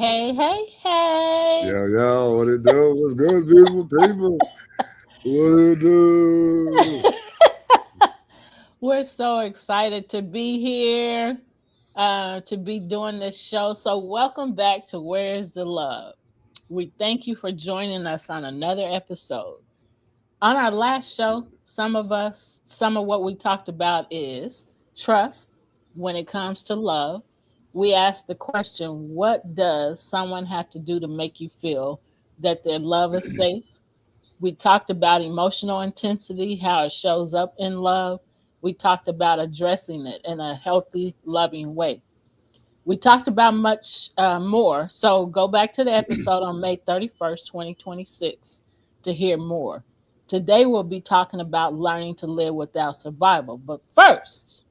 Hey. Yo, what it do? What's good, beautiful people? What it do? We're so excited to be here, to be doing this show. So, welcome back to Where's the Love? We thank you for joining us on another episode. On our last show, some of what we talked about is trust when it comes to love. We asked the question, what does someone have to do to make you feel that their love is safe? We talked about emotional intensity, how it shows up in love. We talked about addressing it in a healthy, loving way. We talked about much more. So go back to the episode on May 31st, 2026 to hear more. Today we'll be talking about learning to live without survival. But first,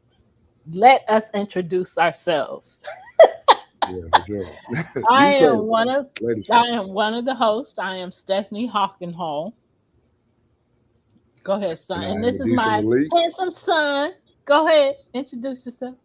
let us introduce ourselves. Yeah, for sure. I You am first, one of ladies I am first. one of the hosts. I am Stephanie Hawkenhall. Go ahead, son. And And I'm this is Adisa my Malik. handsome son. Go ahead, introduce yourself.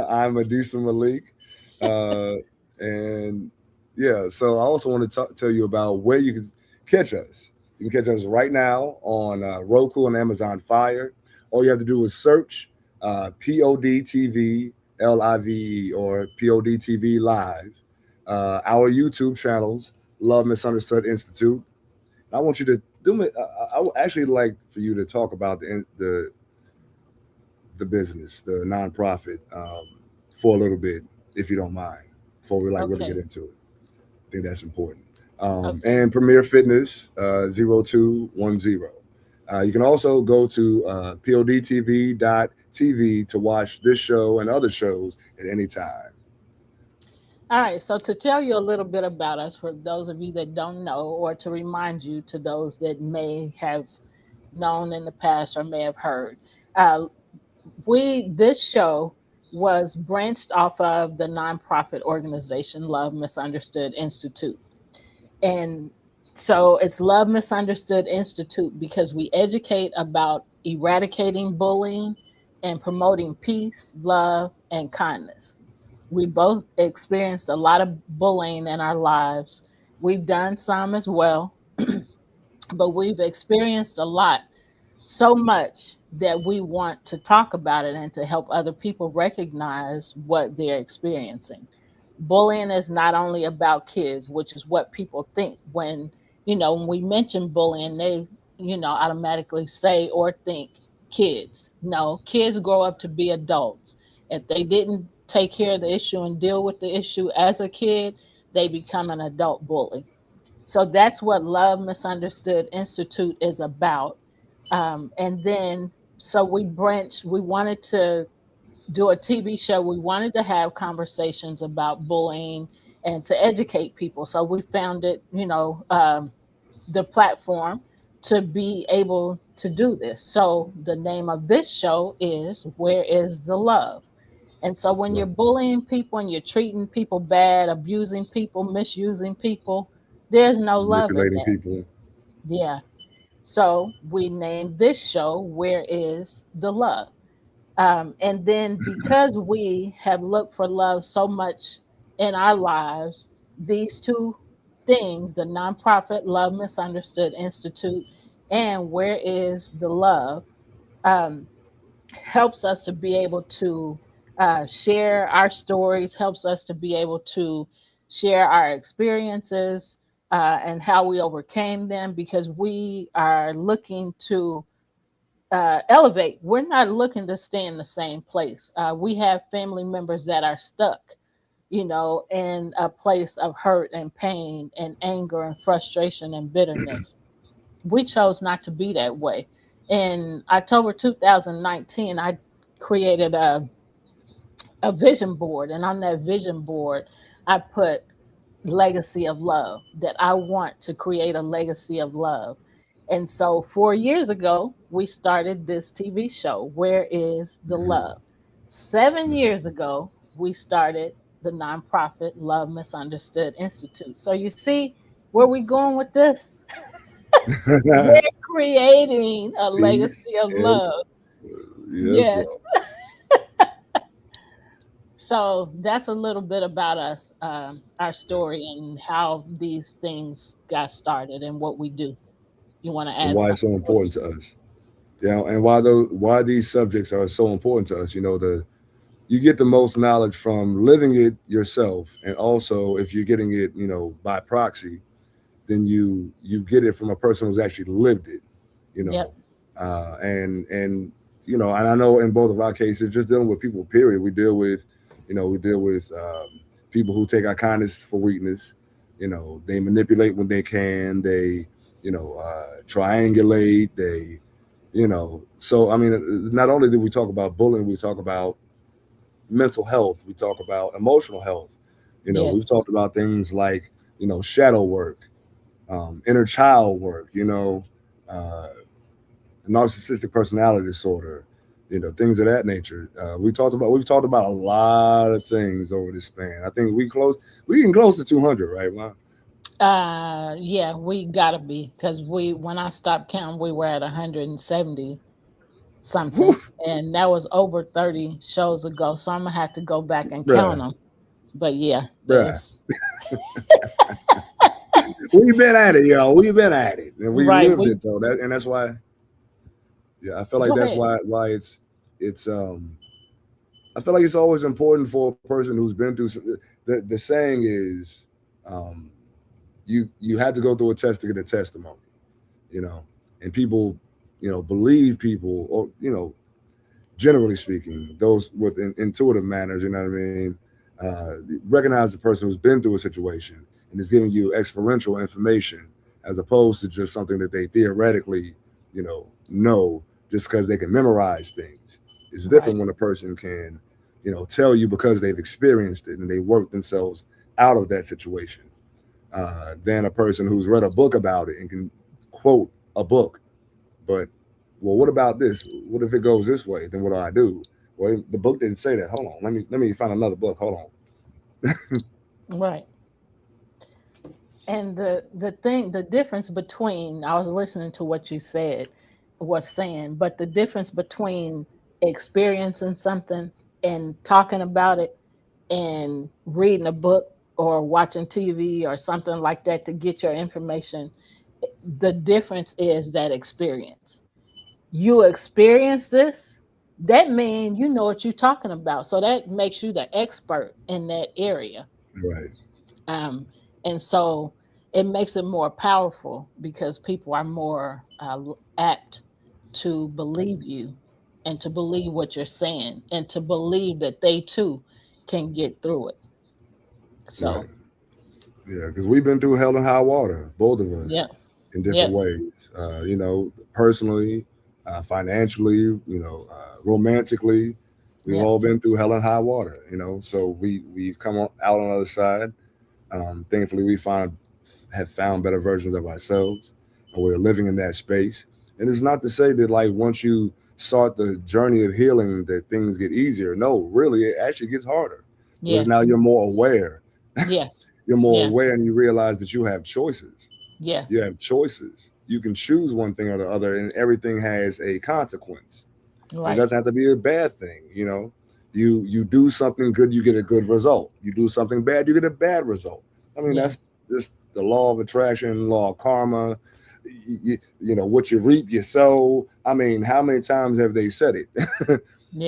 I'm Adisa Malik. Uh, and yeah, so I also want to tell you about where you can catch us. You can catch us right now on Roku and Amazon Fire. All you have to do is search PODTV LIVE or PODTV Live. Our YouTube channels, Love Misunderstood Institute. I want you to do me. I would actually like for you to talk about the business, the nonprofit, for a little bit, if you don't mind, before we like really get Okay. into it. I think that's important. Okay. And Premier Fitness 0210. You can also go to podtv.tv to watch this show and other shows at any time. All right. So to tell you a little bit about us, for those of you that don't know, or to remind you to those that may have known in the past or may have heard, uh, we this show was branched off of the nonprofit organization Love Misunderstood Institute. And so it's Love Misunderstood Institute because we educate about eradicating bullying and promoting peace, love, and kindness. We both experienced a lot of bullying in our lives. We've done some as well, but we've experienced a lot, so much that we want to talk about it and to help other people recognize what they're experiencing. Bullying is not only about kids, which is what people think when we mention bullying, they, automatically say or think kids. No, kids grow up to be adults. If they didn't take care of the issue and deal with the issue as a kid, they become an adult bully. So that's what Love Misunderstood Institute is about. And then, so we wanted to do a TV show. We wanted to have conversations about bullying and to educate people. So we found it, the platform to be able to do this. So the name of this show is Where is the Love? And so when you're Right. bullying people and you're treating people bad, abusing people, misusing people, there's no love in Manipulating there. people. Yeah. So we named this show Where is the Love? And then because we have looked for love so much in our lives, these two things, the nonprofit Love Misunderstood Institute and Where is the Love, um, helps us to be able to share our stories, helps us to be able to share our experiences and how we overcame them because we are looking to elevate. We're not looking to stay in the same place. We have family members that are stuck, in a place of hurt and pain and anger and frustration and bitterness. We chose not to be that way. In October 2019, I created a vision board, and on that vision board, I put legacy of love, that I want to create a legacy of love. And so 4 years ago, we started this TV show, Where is the Mhm. Love? 7 years ago, we started the nonprofit Love Misunderstood Institute. So you see where we going with this? We're creating a Peace legacy of and love. yes, Yes. sir. So that's a little bit about us, our story, and how these things got started and what we do. You want to and add why it's so something, Corey? important to us. And why these subjects are so important to us. You get the most knowledge from living it yourself, and also if you're getting it, by proxy, then you get it from a person who's actually lived it. You know, Yep. and I know in both of our cases, just dealing with people. Period. We deal with people who take our kindness for weakness. They manipulate when they can. They triangulate. So I mean, not only did we talk about bullying, we talk about mental health, we talk about emotional health. We've Yes. talked about things like shadow work, inner child work, uh, narcissistic personality disorder, things of that nature. We've talked about a lot of things over this span. I think we can close to 200, right, man? Yeah, we gotta be, because when I stopped counting, we were at 170 something, and that was over 30 shows ago. So I'm gonna have to go back and count Bruh, them. But yeah, bruh. it's We've been at it, y'all. We've been at it, and we right. lived We it though. That's why. Yeah, I feel like go that's ahead. why it's. I feel like it's always important for a person who's been through. The saying is, um, you had to go through a test to get a testimony. You know, and people, believe people, or generally speaking, those with intuitive manners. You know what I mean? Recognize the person who's been through a situation and is giving you experiential information, as opposed to just something that they theoretically, know just because they can memorize things. It's Right. different when a person can, tell you because they've experienced it and they worked themselves out of that situation, than a person who's read a book about it and can quote a book. But, well, what about this? What if it goes this way? Then what do I do? Well, the book didn't say that. Hold on, let me find another book. Hold on. Right. And the difference between, I was listening to what you said, was saying, but the difference between experiencing something and talking about it and reading a book or watching TV or something like that to get your information, the difference is that experience. You experience this, that means you know what you're talking about. So that makes you the expert in that area. Right, Um, and so it makes it more powerful because people are more apt to believe you and to believe what you're saying and to believe that they too can get through it. right. So, Yeah, because we've been through hell and high water, both of us, yeah, in yeah, different ways. Personally, financially, romantically, we've yeah, all been through hell and high water. So we've come out on the other side. Thankfully, we have found better versions of ourselves, and we're living in that space. And it's not to say that, like, once you start the journey of healing that things get easier. No, really, it actually gets harder because yeah, now you're more aware. yeah, You're more yeah, aware, and you realize that you have choices. yeah, You have choices. You can choose one thing or the other, and everything has a consequence. And it right, doesn't have to be a bad thing. You do something good, you get a good result. You do something bad, you get a bad result. I mean, yeah, that's just the law of attraction, law of karma. What you reap, you sow. I mean, how many times have they said it?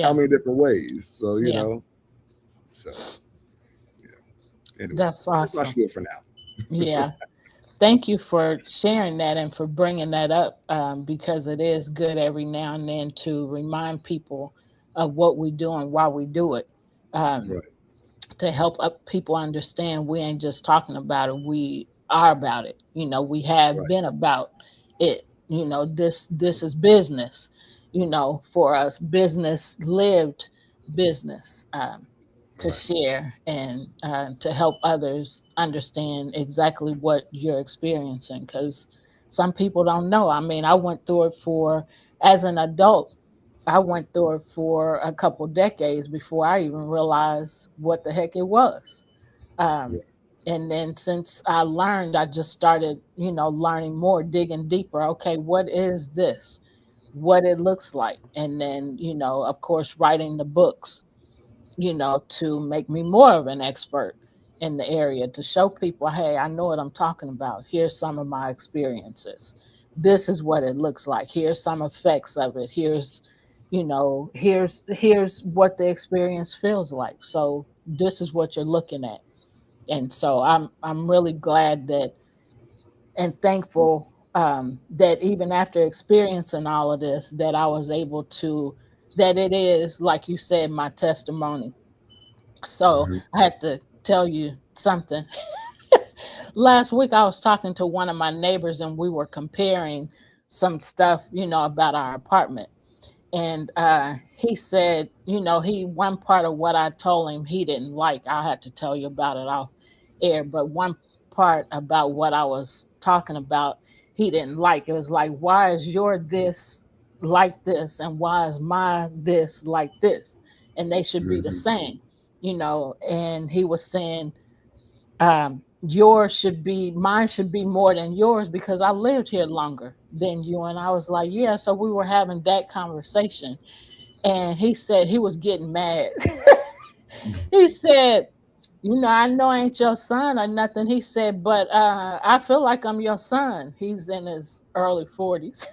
How yeah, many different ways? So, yeah. so anyway, That's that's my awesome. spiel for now. Yeah. Thank you for sharing that and for bringing that up, because it is good every now and then to remind people of what we do and why we do it, um, Right, to help people understand we ain't just talking about it, we are about it. We have right, been about it. This is business, for us, business lived business, to right, share and to help others understand exactly what you're experiencing, because some people don't know. I mean, I went through it for as an adult. I went through it for a couple decades before I even realized what the heck it was. Um, right, and then since I learned, I just started, learning more, digging deeper. Okay, what is this? What it looks like? And then, of course, writing the books, to make me more of an expert in the area, to show people, hey, I know what I'm talking about. Here's some of my experiences. This is what it looks like. Here's some effects of it. Here's what the experience feels like. So this is what you're looking at. And so I'm really glad that and thankful, that even after experiencing all of this, that I was able to, that it is, like you said, my testimony. So Hmm. I had to tell you something. Last week I was talking to one of my neighbors and we were comparing some stuff, about our apartment. And he said, he one part of what I told him he didn't like. I had to tell you about it off air, but one part about what I was talking about he didn't like. It was like, why is your this like this, and why is my this like this, and they should be the Hmm. same, And he was saying, yours should be, mine should be more than yours because I lived here longer than you. And I was like, yeah. So we were having that conversation, and he said he was getting mad. He said, I know I ain't your son or nothing. He said, but I feel like I'm your son. He's in his early 40s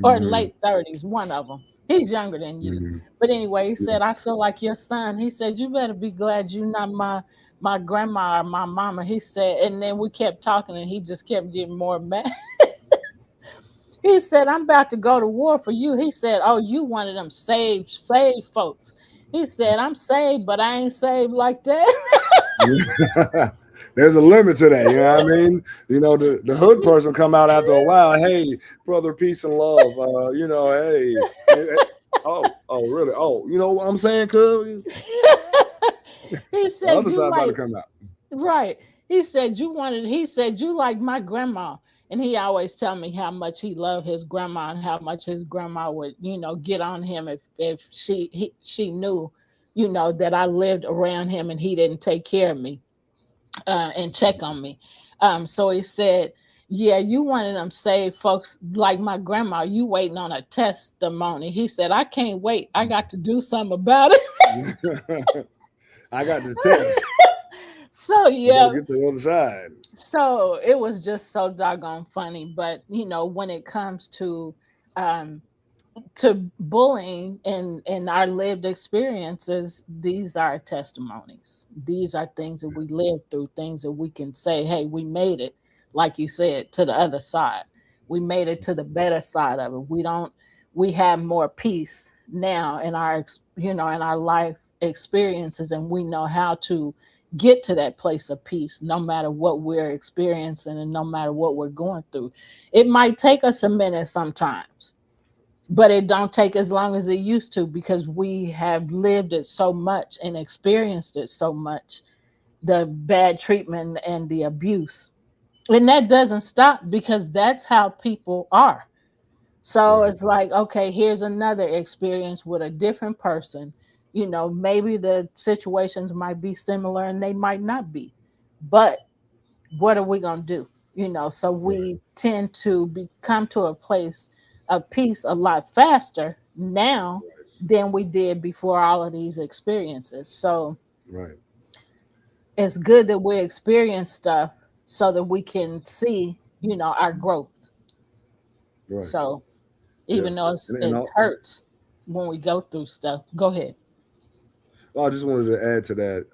or Hmm. late 30s, one of them. He's younger than you. Hmm. But anyway, he Yeah. said, I feel like your son. He said, you better be glad you're not my grandma or my mama. He said, and then we kept talking and he just kept getting more mad. He said, I'm about to go to war for you. He said, oh, you one of them saved folks. He said, I'm saved, but I ain't saved like that. There's a limit to that, you know what I mean? The hood person come out after a while. Hey, brother, peace and love. Oh, really? Oh, you know what I'm saying? Cuz He the said, other you side about to like, come out. right. He said, you like my grandma. And he always tell me how much he loved his grandma and how much his grandma would, get on him if she knew, that I lived around him and he didn't take care of me, and check on me. So he said, yeah, you one of them saved folks like my grandma. You waiting on a testimony. He said, I can't wait. I got to do something about it. I got the test. So I got to yeah, get to the other side. so it was just so doggone funny. But when it comes um to bullying and our lived experiences, these are testimonies. These are things that we lived through, things that we can say, hey, we made it, like you said, to the other side. We made it to the better side of it. We have more peace now in in our life experiences, and we know how to get to that place of peace no matter what we're experiencing and no matter what we're going through. It might take us a minute sometimes, but it don't take as long as it used to because we have lived it so much and experienced it so much, the bad treatment and the abuse. And that doesn't stop because that's how people are. So Right, it's like, okay, here's another experience with a different person. Maybe the situations might be similar and they might not be, but what are we going to do? So right, we tend to come to a place of peace a lot faster now than we did before all of these experiences. So right, it's good that we experience stuff so that we can see, our growth. right. So Yeah. even though And it hurts when we go through stuff, go ahead. well, I just wanted to add to that,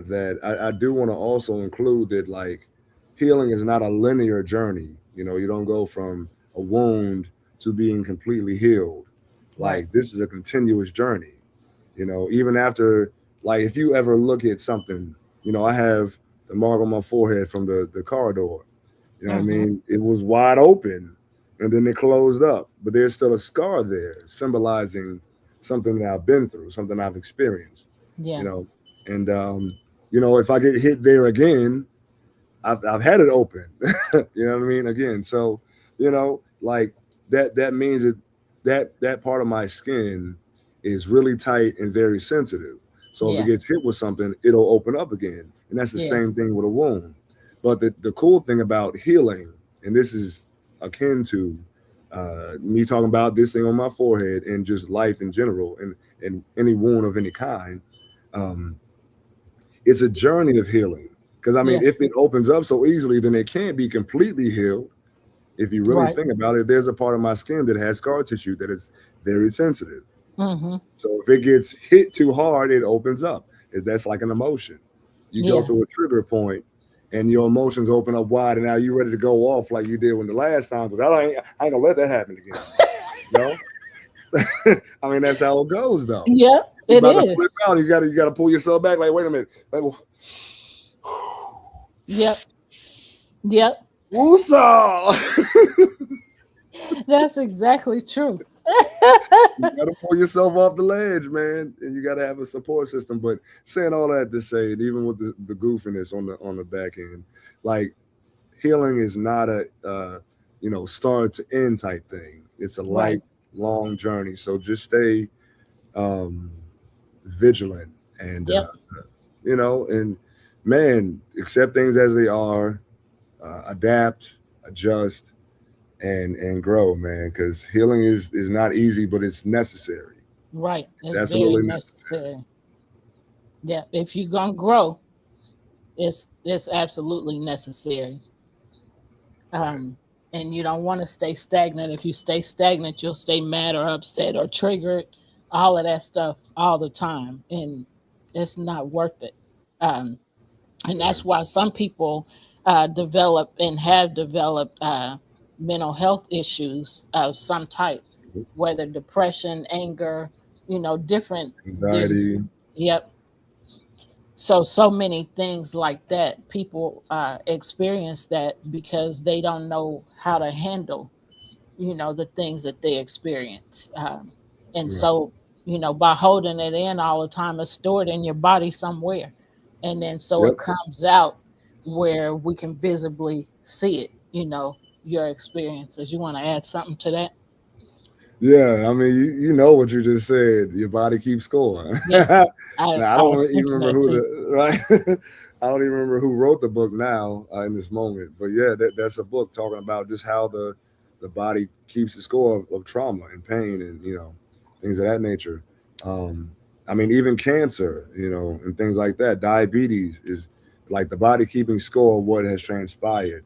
that I do want to also include that, like, healing is not a linear journey. You don't go from a wound to being completely healed. Right. Like, this is a continuous journey. Even after, like, if you ever look at something, I have the mark on my forehead from the car door. You know what I Mm-hmm. mean? It was wide open and then it closed up, but there's still a scar there symbolizing something that I've been through, something I've experienced, you Yeah. know. And if I get hit there again, I've had it open. You know what I mean? Again, so like that means that part of my skin is really tight and very sensitive. So if it Yeah. gets hit with something, it'll open up again, and that's the Yeah. same thing with a wound. But the cool thing about healing, and this is akin to me talking about this thing on my forehead and just life in general, and any wound of any kind, um, it's a journey of healing. Because I mean, Yeah. if it opens up so easily, then it can't be completely healed. If you really Right. think about it, there's a part of my skin that has scar tissue that is very sensitive. Mm-hmm. So if it gets hit too hard, it opens up. That's like an emotion. You go Yeah. through a trigger point, and your emotions open up wide, and now you're ready to go off like you did when the last time. Because I ain't gonna let that happen again. You know, I mean that's how it goes, though. Yep. You It about to is. flip out. You gotta pull yourself back. Like, wait a minute. Like, Yep. Yep. woosah. That's exactly true. You gotta pull yourself off the ledge, man, and you gotta have a support system. But saying all that to say, even with the goofiness on the back end, like healing is not a start to end type thing. It's a Right. lifelong journey. So just stay um, vigilant and Yep. and man, accept things as they are, adapt, adjust, and grow, man. Because healing is not easy, but it's necessary. Right. It's It's very absolutely necessary. necessary. Yeah. If you're gonna grow, it's absolutely necessary. Right. Um, and you don't want to stay stagnant. If you stay stagnant, you'll stay mad or upset or triggered, all of that stuff all the time, and it's not worth it. Um, and Right. that's why some people develop and have developed mental health issues of some type, whether depression, anger, different. There's, Anxiety. yep. So many things like that. People experience that because they don't know how to handle, the things that they experience. And Right. so, by holding it in all the time, it's stored in your body somewhere. And then so it Yep. comes out where we can visibly see it, your experiences. You want to add something to that? Yeah, I mean, you know what you just said. Your body keeps score. Yeah. Now I I was don't even thinking remember that who too. the right. I don't even remember who wrote the book now in this moment. But yeah, that's a book talking about just how the body keeps the score of trauma and pain and things of that nature. Um, I mean, even cancer, and things like that. Diabetes is like the body keeping score of what has transpired.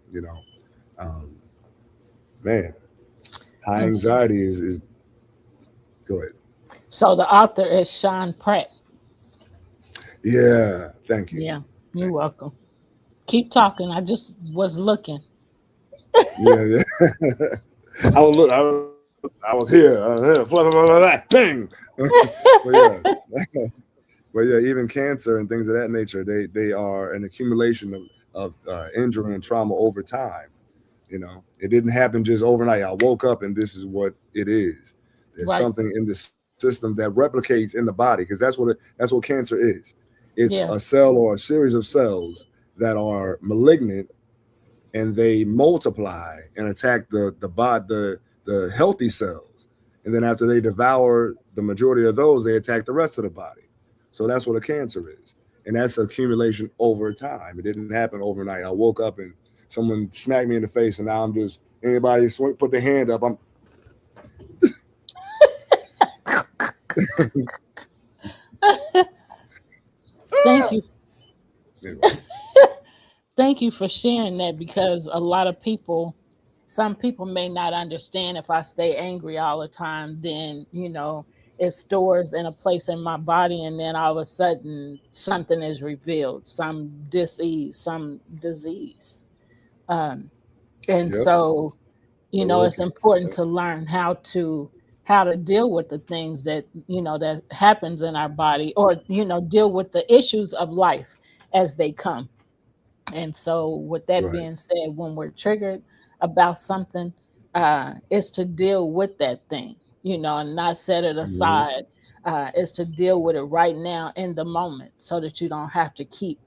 Man, high And anxiety is go ahead. so the author is Sean Pratt. Yeah, thank you. Yeah, you're Thank welcome. Keep talking. I just was looking. you. Yeah, yeah. I was look. I was here. Blah, blah, blah, blah, bang. But yeah, but yeah, even cancer and things of that nature, they are an accumulation of injury and trauma over time. It didn't happen just overnight. I woke up and this is what it is. There's Right. something in the system that replicates in the body because that's what cancer is. It's a Yeah. cell or a series of cells that are malignant and they multiply and attack the healthy cells. And then after they devour the majority of those, they attack the rest of the body. So that's what a cancer is. And that's accumulation over time. It didn't happen overnight. I woke up and someone smacked me in the face, and now I'm just anybody put their hand up. I'm Thank you. anyway. Thank you for sharing that because a lot of people, some people may not understand if I stay angry all the time, then, it stores in a place in my body and then all of a sudden something is revealed, some disease, some disease. Um, and Yep. so, The it's locust. important Yep. to learn how to deal with the things that, that happens in our body or, deal with the issues of life as they come. And so, with that Right. being said, when we're triggered about something, is to deal with that thing, and not set it Mhm. aside. Is to deal with it right now in the moment so that you don't have to keep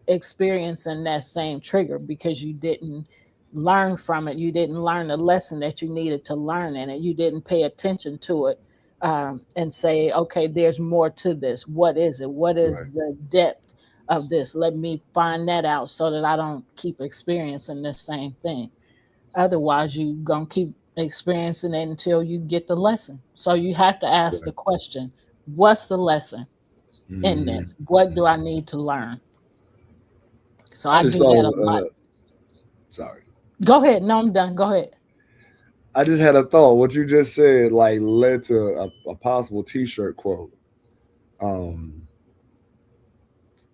experiencing that same trigger because you didn't learn from it. You didn't learn the lesson that you needed to learn in it. You didn't pay attention to it and say, okay, there's more to this. What is it? What Right. is the depth of this? Let me find that out so that I don't keep experiencing the same thing. Otherwise, you're going to keep experiencing it until you get the lesson. So you have to ask Right. the question, what's the lesson? in Hmm. this? What do I need to learn? So I I just do thought that of, a lot. sorry. Go ahead. No, I'm done. Go ahead. I just had a thought. What you just said like led to a possible T-shirt quote. Um,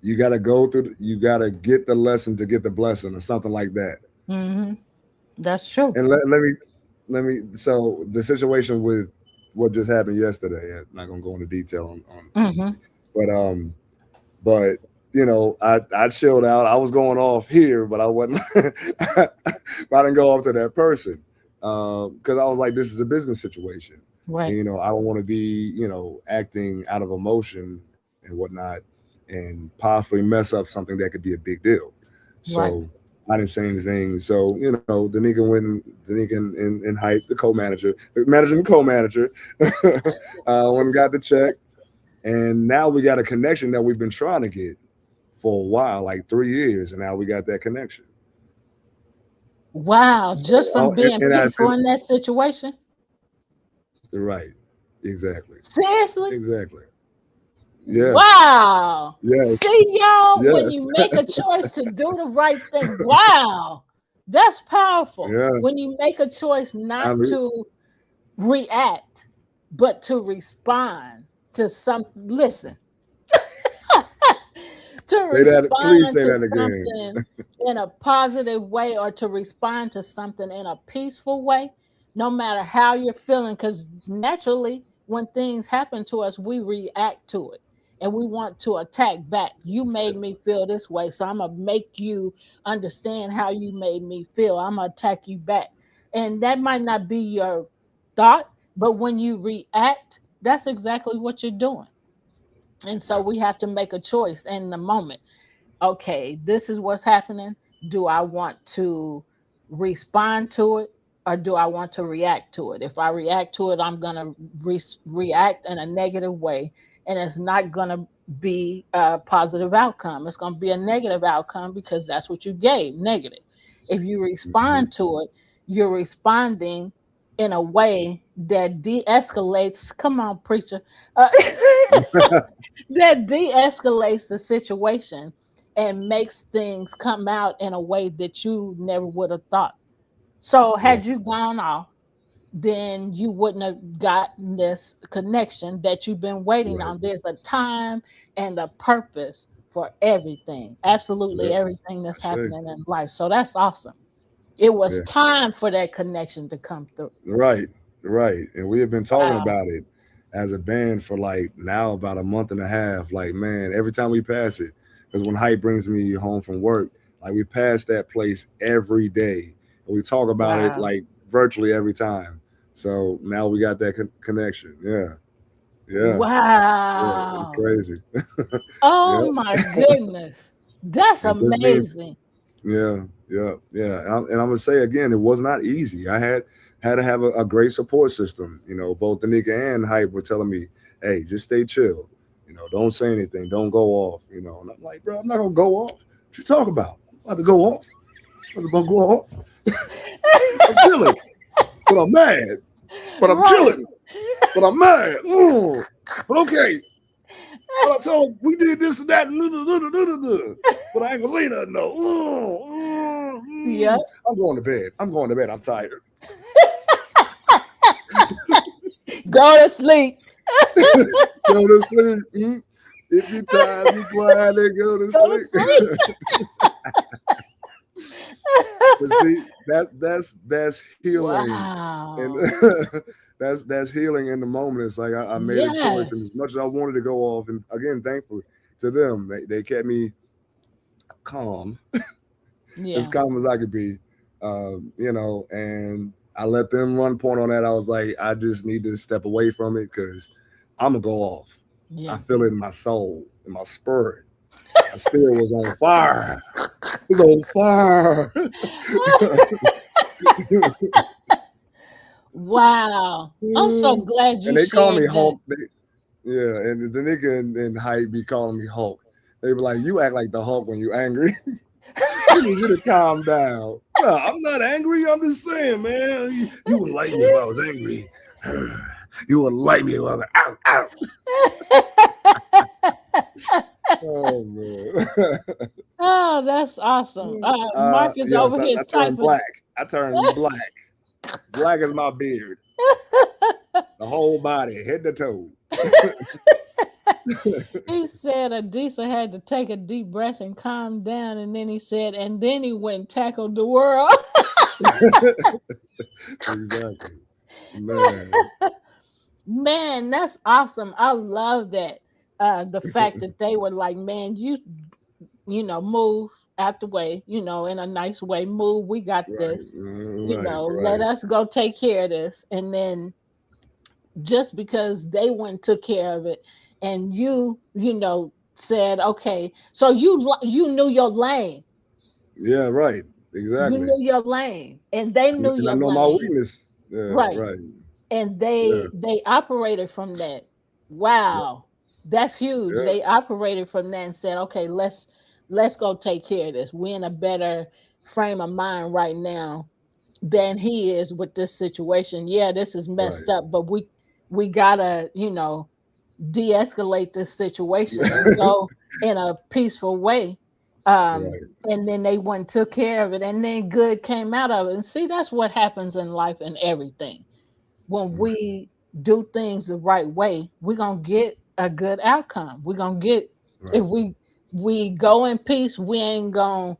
you got to go through. You got to get the lesson to get the blessing, or something like that. Hmm. That's true. And let me. So the situation with what just happened yesterday. I'm not gonna go into detail on this, Hmm. but I chilled out. I was going off here, but I wasn't. I didn't go off to that person because I was like, this is a business situation, and Right. I don't want to be acting out of emotion and whatnot, and possibly mess up something that could be a big deal. Right. So I didn't say anything. So Danica and Hype, the co-manager, manager and co-manager, went and got the check, and now we got a connection that we've been trying to get for a while, like 3 years, and now we got that connection. Wow. So, Just from being and I peaceful in that situation. right, exactly, Seriously. exactly. Yes, Wow. yes, See, y'all, when yes. you make a choice to do the right thing, wow, that's powerful. Yeah, When you make a choice I not mean, to react, but to respond to some, listen, to say that. Please respond say to that again. something in a positive way or to respond to something in a peaceful way, no matter how you're feeling. Because naturally, when things happen to us, we react to it and we want to attack back. You made me feel this way, so I'm going to make you understand how you made me feel. I'm going to attack you back. And that might not be your thought, but when you react, that's exactly what you're doing. And so Yeah, we have to make a choice in the moment. Okay, this is what's happening. Do I want to respond to it or do I want to react to it? If I react to it, I'm going to react in a negative way and it's not going to be a positive outcome. It's going to be a negative outcome because that's what you gave, negative. If you mhm, respond to it, you're responding in a way that de escalates. Come on, preacher. Uh, that de escalates the situation and makes things come out in a way that you never would have thought. So, yeah, had you gone off, then you wouldn't have gotten this connection that you've been waiting right, on. There's a time and a purpose for everything, absolutely yeah. everything I that's say, happening in life. So, that's awesome. It was yeah, time for that connection to come through. right, right. And we have been talking Wow. about it as a band for like now about a month and a half. Like, man, every time we pass it, because when Hype brings me home from work, like we pass that place every day, and we talk about it Wow. like virtually every time. So now we got that connection. Yeah, yeah, yeah. It's Wow. crazy. Oh Yep. my goodness. That's And this being amazing. Yeah, yeah, yeah. And I'm gonna say again, it was not easy. I had to have a great support system. Both Danica and Hype were telling me, "Hey, just stay chill. Don't say anything. Don't go off. And I'm like, bro, I'm not gonna go off. What you talking about? I'm about to go off. I'm about to go off. I'm chilling, but I'm mad. But I'm Right. chilling, but I'm mad. But okay. But I told him we did this and that, but I ain't gonna say nothing though. Yep. I'm going to bed. I'm going to bed. I'm tired. Go to sleep. Go to sleep. If you're tired, be quiet and go to Go to sleep. sleep. But see, that's healing, and Wow. that's healing in the moment. It's like I made a choice, and Yes. as much as I wanted to go off, and again, thankfully to them, they kept me calm, as Yeah. calm as I could be, and I let them run point on that. I was like, I just need to step away from it because I'm gonna go off. I Yeah. feel it in my soul, in my spirit. My spirit was on fire. It was on fire. Wow. I'm so glad And you they call me shared that. Hulk. Yeah, and the nigga and Hype be calling me Hulk. They be like, you act like the Hulk when you angry. We need you to calm down. No, I'm not angry. I'm just saying, man. You wouldn't like me if I was angry. You wouldn't like me if I was out, out. Oh man. Oh, that's awesome. Mark is Yes, over here I turned typing. black. I turned black. Black as my beard. The whole body, head to toe. He said Adisa had to take a deep breath and calm down, and then he said, and then he went and tackled the world. Exactly. Man. Man, that's awesome. I love that. The fact that they were like, man, move out the way, in a nice way. Move, we got Right. this. Right. Let Right. us go take care of this. And then just because they went and took care of it, and said, okay, so you knew your lane. Yeah, right. You Exactly. knew your lane, and they knew And I your know my lane. weakness. Yeah, Right. right. And Yeah. they operated from that. Yeah. Wow, that's huge. Yeah. They operated from that and said, okay, let's go take care of this. We're in a better frame of mind right now than he is with this situation. Yeah, this is messed Right. up, but we gotta, de-escalate this situation and go in a peaceful way. Right. And then they went and took care of it, and then good came out of it. And see, that's what happens in life and everything. When Right. we do things the right way, we're gonna get a good outcome. We're gonna get if Right. we go in peace, we ain't gonna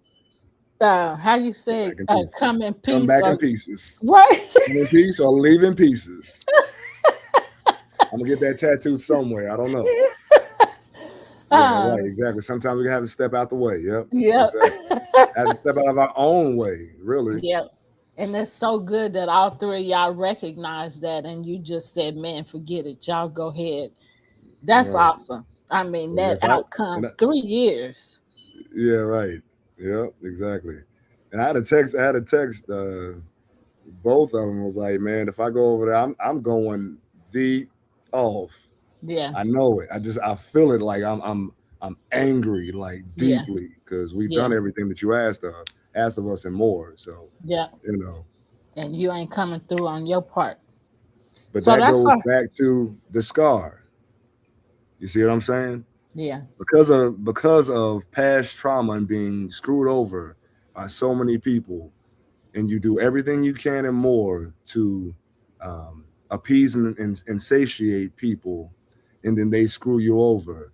how you Come say back in pieces. come in Come peace back in or pieces. right. Come in peace or leave in pieces. I'm gonna get that tattooed somewhere. I don't know. Yeah, right. um, Exactly. Sometimes we have to step out the way. Yep. yeah. Exactly. Have to step out of our own way. Really. Yeah. And it's so good that all three of y'all recognize that and you just said, man, forget it. Y'all go ahead. That's Right. awesome. I mean, And that if I and outcome, I, 3 years. yeah, right. Yeah, exactly. And I had a text. I had a text. Both of them was like, man, if I go over there, I'm going deep off. Yeah. I know it. I feel it. Like I'm angry, like Yeah. deeply, because we've done Yeah. everything that you asked of us and more. So Yeah. you know. And you ain't coming through on your part. But So that that's goes our, back to the scar. You see what I'm saying? yeah. Because of past trauma and being screwed over by so many people, and you do everything you can and more to appease and satiate people, and then they screw you over.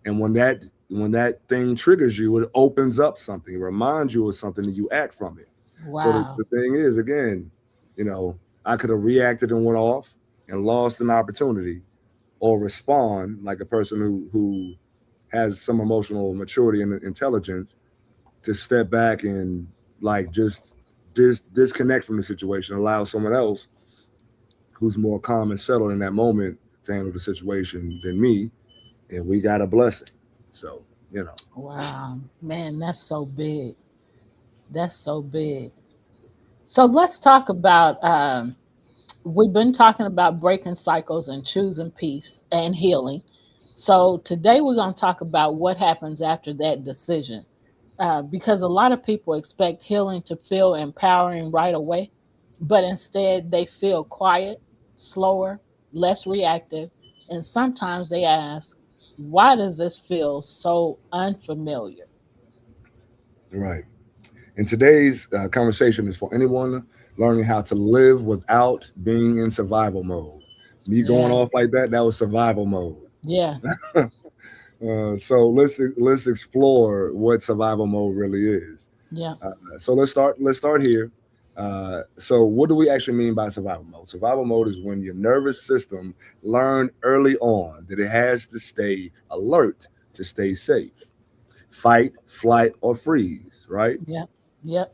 And when that thing triggers you, it opens up something, it reminds you of something, and you act from it. So Wow. the thing is, again, you know, I could have reacted and went off and lost an opportunity, or respond like a person who has some emotional maturity and intelligence, to step back and like just disconnect from the situation, allow someone else who's more calm and settled in that moment to handle the situation than me, and we got a blessing. So you know, Wow. Man, that's so big. That's so big. So let's talk about we've been talking about breaking cycles and choosing peace and healing. So today we're going to talk about what happens after that decision. Because a lot of people expect healing to feel empowering right away, but instead they feel quiet, slower, less reactive, and sometimes they ask, why does this feel so unfamiliar? right. And today's conversation is for anyone learning how to live without being in survival mode. Me going Yeah, off like that was survival mode. yeah, So let's explore what survival mode really is. yeah. So let's start here. So what do we actually mean by survival mode? Survival mode is when your nervous system learned early on that it has to stay alert to stay safe, fight, flight, or freeze. Right. Yep. Yep.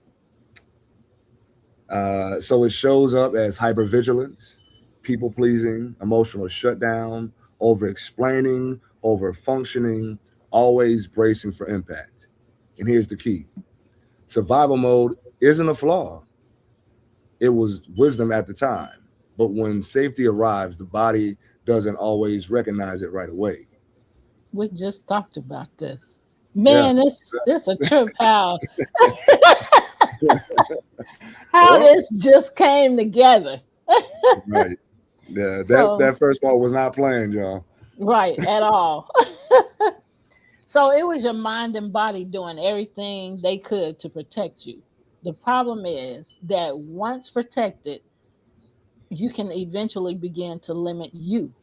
So it shows up as hypervigilance, people pleasing, emotional shutdown, over explaining, over functioning, always bracing for impact. And here's the key: survival mode isn't a flaw, it was wisdom at the time. But when safety arrives, the body doesn't always recognize it right away. We just talked about this. Yeah. Man, this a trip how Well, this just came together. right. Yeah, that So that first part was not planned, y'all. right at all. So it was your mind and body doing everything they could to protect you. The problem is that once protected, you can eventually begin to limit you.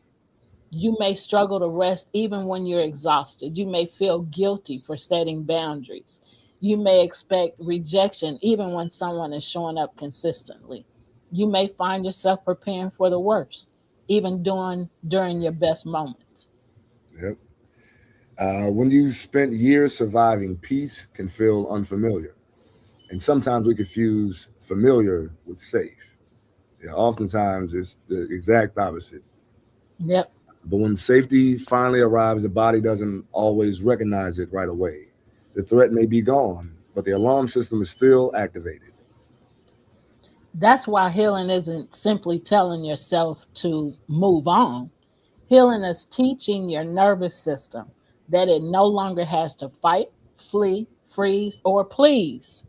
You may struggle to rest even when you're exhausted. You may feel guilty for setting boundaries. You may expect rejection even when someone is showing up consistently. You may find yourself preparing for the worst, even during your best moments. Yep. When you spent years surviving, peace can feel unfamiliar. And sometimes we confuse familiar with safe. Yeah, oftentimes it's the exact opposite. Yep, But when safety finally arrives, the body doesn't always recognize it right away. The threat may be gone, but the alarm system is still activated. that's why healing isn't simply telling yourself to move on. Healing is teaching your nervous system that it no longer has to fight, flee, freeze, or please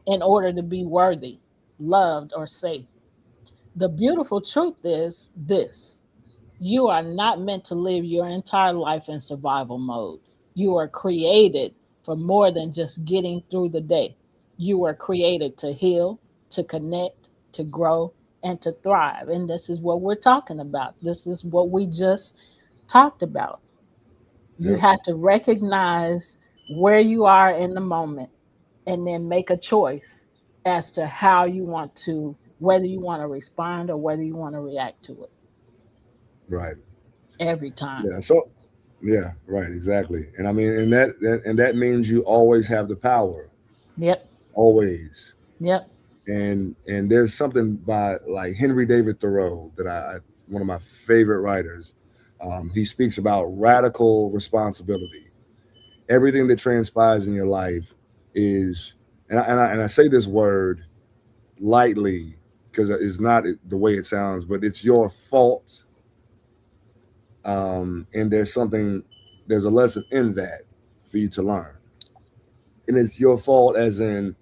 in order to be worthy, loved, or safe. The beautiful truth is this: you are not meant to live your entire life in survival mode. You are created for more than just getting through the day. You were created to heal, to connect, to grow, and to thrive. And this is what we're talking about. This is what we just talked about. You Yep. have to recognize where you are in the moment and then make a choice as to how you want to, whether you want to respond or whether you want to react to it Right. every time. Yeah. So, yeah, right, exactly. And I mean, and that means you always have the power, Yep. always. Yep. And there's something by like Henry David Thoreau that one of my favorite writers. He speaks about radical responsibility. Everything that transpires in your life is, and I say this word lightly because it's not the way it sounds, but it's your fault. And there's a lesson in that for you to learn. And it's your fault, as in,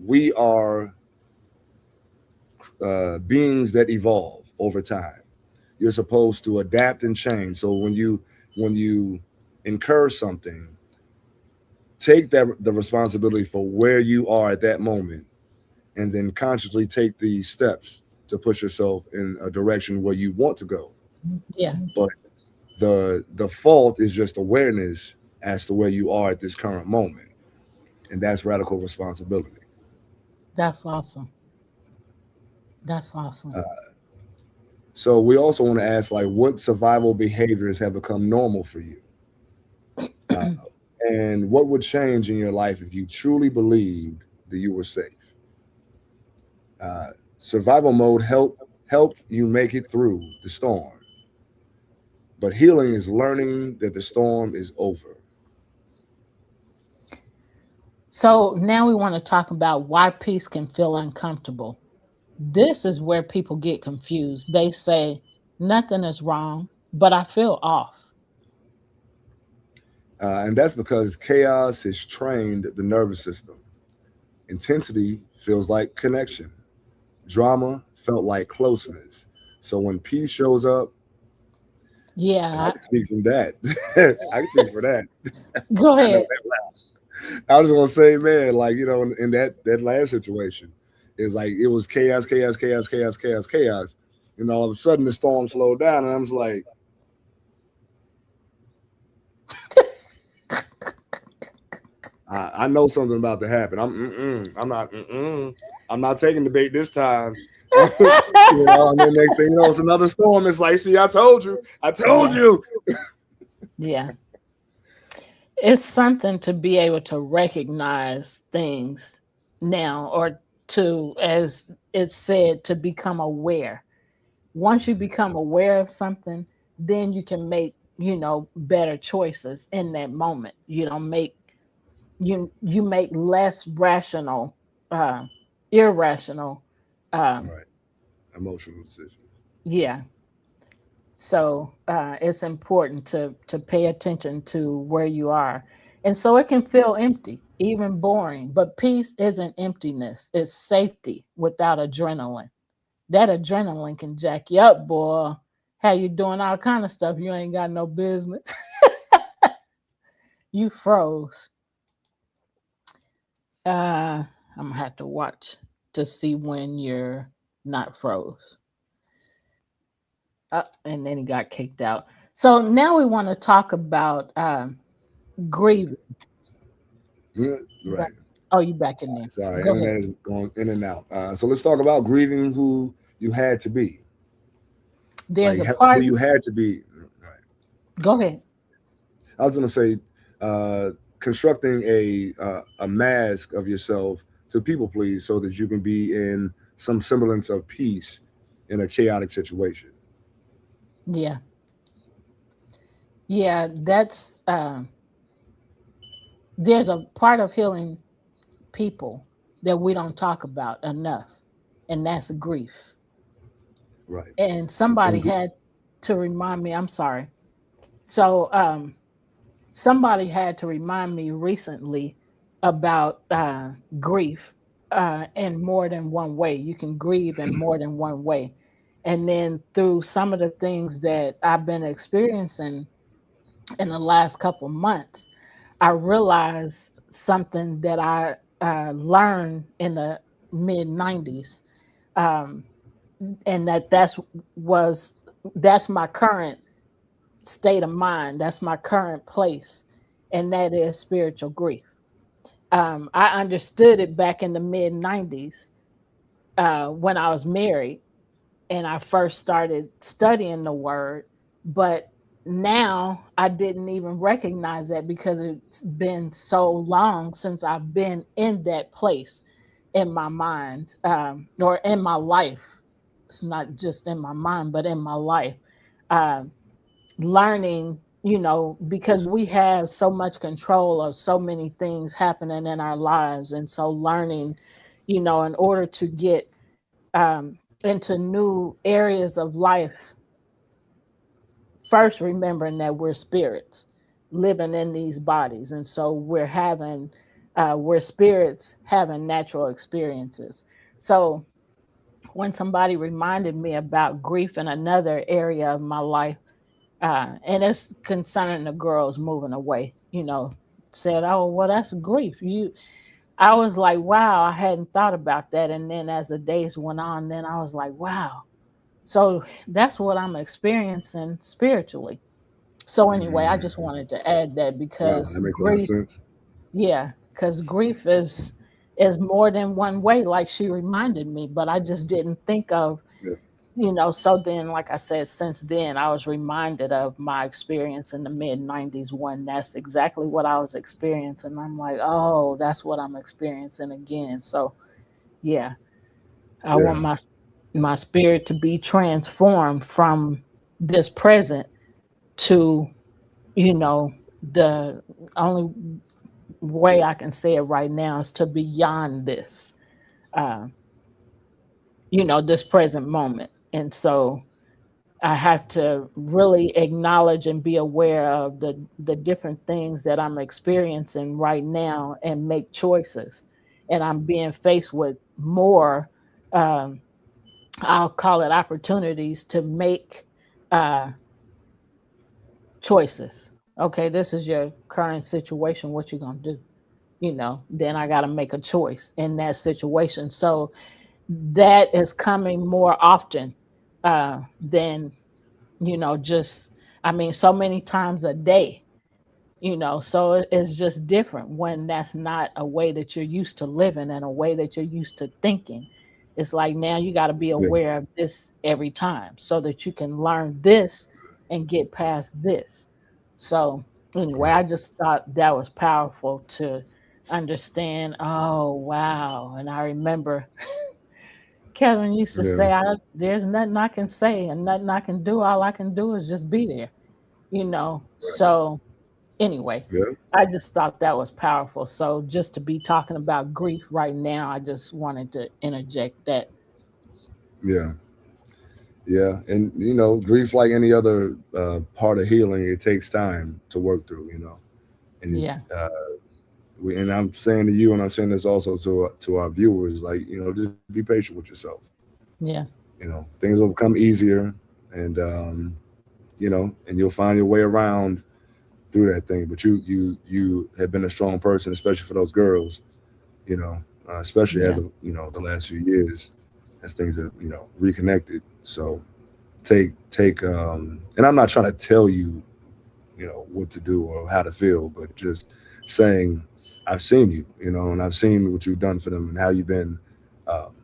we are beings that evolve over time. You're supposed to adapt and change. So when you incur something, take that the responsibility for where you are at that moment, and then consciously take these steps to push yourself in a direction where you want to go. Yeah. But the fault is just awareness as to where you are at this current moment, and that's radical responsibility. That's awesome. That's awesome. Uh, so we also want to ask, like, what survival behaviors have become normal for you, uh, and what would change in your life if you truly believed that you were safe. Survival mode helped you make it through the storm, but healing is learning that the storm is over. So now we want to talk about why peace can feel uncomfortable. This is where people get confused. They say, nothing is wrong, but I feel off. And that's because chaos has trained the nervous system. Intensity feels like connection. Drama felt like closeness. So when peace shows up, and I Yeah. can speak from that. I can speak for that. Go I know ahead. that. I was gonna say, man, like, in that last situation, it's like it was chaos, chaos, chaos, chaos, chaos, chaos. And all of a sudden the storm slowed down, and I was like, I know something about to happen. I'm not taking the bait this time. And then next thing you know, it's another storm. It's like, see, I told Yeah. you. Yeah. It's something to be able to recognize things now, or to, as it's said, to become aware. Once you become aware of something, then you can make, better choices in that moment. You make less rational, uh irrational, um Right, emotional decisions. yeah. So it's important to pay attention to where you are, and so it can feel empty, even boring. But peace isn't emptiness; it's safety without adrenaline. That adrenaline can jack you up, boy. How you doing all kind of stuff you ain't got no business. You froze. Uh, I'm gonna have to watch to see when you're not froze. And then he got kicked out. So now we want to talk about grieving. Yeah, Back- right. Oh, you back in there? Sorry, Go ahead. internet is going in and out. So let's talk about grieving who you had to be, There's like a who part. you had to be. Right. Go ahead. I was gonna say, constructing a mask of yourself to people please, so that you can be in some semblance of peace in a chaotic situation. Yeah, yeah. That's there's a part of healing people that we don't talk about enough, and that's grief. Right. And somebody And had to remind me. I'm sorry. So somebody had to remind me recently about grief in more than one way. You can grieve in more than one way. And then through some of the things that I've been experiencing in the last couple months, I realized something that I learned in the mid 90s. Um, and was that's my current state of mind. That's my current place, and that is spiritual grief. I understood it back in the mid 90s when I was married and I first started studying the word. But now I didn't even recognize that because it's been so long since I've been in that place in my mind or in my life. It's not just in my mind, but in my life. Um, Learning, because we have so much control of so many things happening in our lives. And so learning, in order to get into new areas of life, first remembering that we're spirits living in these bodies. And so we're spirits having natural experiences. So when somebody reminded me about grief in another area of my life, and it's concerning the girls moving away, said, oh, well, that's grief. I was like, wow, I hadn't thought about that. And then as the days went on, then I was like, wow, so that's what I'm experiencing spiritually. So anyway, I just mm, wanted to add that wow, because that makes a lot of grief, sense. yeah, because grief is more than one way, like she reminded me, but I just didn't think of, Yeah, so then, like I said, since then, I was reminded of my experience in the mid 90s when that's exactly what I was experiencing. I'm like, oh, that's what I'm experiencing again. So, yeah, I yeah, want my spirit to be transformed from this present to, you know, the only way I can say it right now is to beyond this, uh, this present moment. And so, I have to really acknowledge and be aware of the different things that I'm experiencing right now and make choices. And I'm being faced with more, um, I'll call it opportunities to make uh, choices. Okay, this is your current situation. What you gonna do? Then I got to make a choice in that situation. So that is coming more often than just, I mean, so many times a day, so it's just different when that's not a way that you're used to living and a way that you're used to thinking. It's like now you got to be yeah, aware of this every time so that you can learn this and get past this. So anyway, right. I just thought that was powerful to understand. Oh, wow. And I remember Kevin used to Yeah, say, there's nothing I can say and nothing I can do. All I can do is just be there. So, anyway, yeah, I just thought that was powerful. So, just to be talking about grief right now, I just wanted to interject that. yeah, yeah. And grief, like any other part of healing, it takes time to work through. And Yeah. and I'm saying to you, and I'm saying this also to our viewers, like just be patient with yourself. Yeah. Things will become easier, and and you'll find your way around through that thing. But you have been a strong person, especially for those girls. You know, especially as Yeah. of the last few years, as things have reconnected. So take and I'm not trying to tell you what to do or how to feel, but just saying I've seen you, and I've seen what you've done for them and how you've been um,